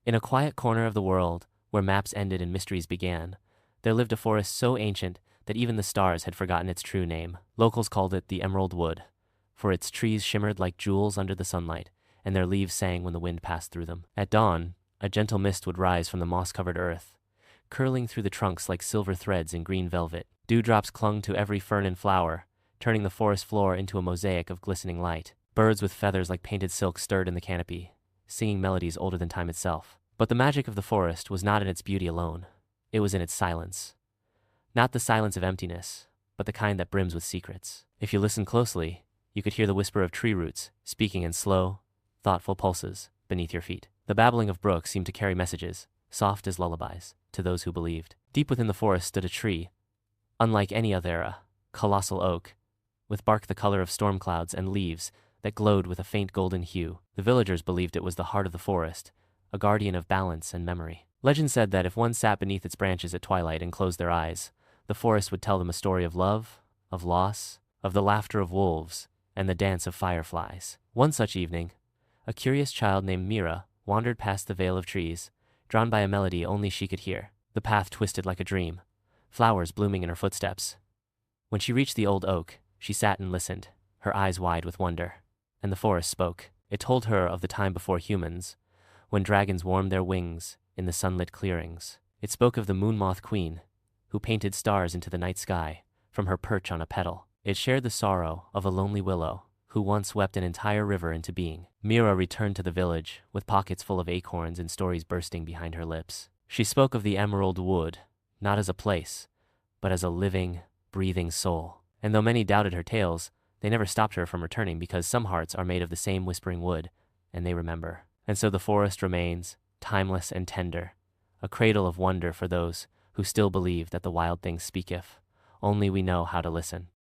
In a quiet corner of the world, where maps ended and mysteries began, there lived a forest so ancient that even the stars had forgotten its true name. Locals called it the Emerald Wood, for its trees shimmered like jewels under the sunlight, and their leaves sang when the wind passed through them. At dawn, a gentle mist would rise from the moss-covered earth, curling through the trunks like silver threads in green velvet. Dewdrops clung to every fern and flower, turning the forest floor into a mosaic of glistening light. Birds with feathers like painted silk stirred in the canopy, singing melodies older than time itself. But the magic of the forest was not in its beauty alone. It was in its silence. Not the silence of emptiness, but the kind that brims with secrets. If you listened closely, you could hear the whisper of tree roots, speaking in slow, thoughtful pulses beneath your feet. The babbling of brooks seemed to carry messages, soft as lullabies, to those who believed. Deep within the forest stood a tree, unlike any other, a colossal oak, with bark the color of storm clouds and leaves that glowed with a faint golden hue. The villagers believed it was the heart of the forest, a guardian of balance and memory. Legend said that if one sat beneath its branches at twilight and closed their eyes, the forest would tell them a story of love, of loss, of the laughter of wolves, and the dance of fireflies. One such evening, a curious child named Mira wandered past the veil of trees, drawn by a melody only she could hear. The path twisted like a dream, flowers blooming in her footsteps. When she reached the old oak, she sat and listened, her eyes wide with wonder. And the forest spoke. It told her of the time before humans, when dragons warmed their wings in the sunlit clearings. It spoke of the moon moth queen, who painted stars into the night sky from her perch on a petal. It shared the sorrow of a lonely willow, who once wept an entire river into being. Mira returned to the village, with pockets full of acorns and stories bursting behind her lips. She spoke of the Emerald Wood, not as a place, but as a living, breathing soul. And though many doubted her tales, they never stopped her from returning, because some hearts are made of the same whispering wood, and they remember. And so the forest remains, timeless and tender, a cradle of wonder for those who still believe that the wild things speak if only we know how to listen.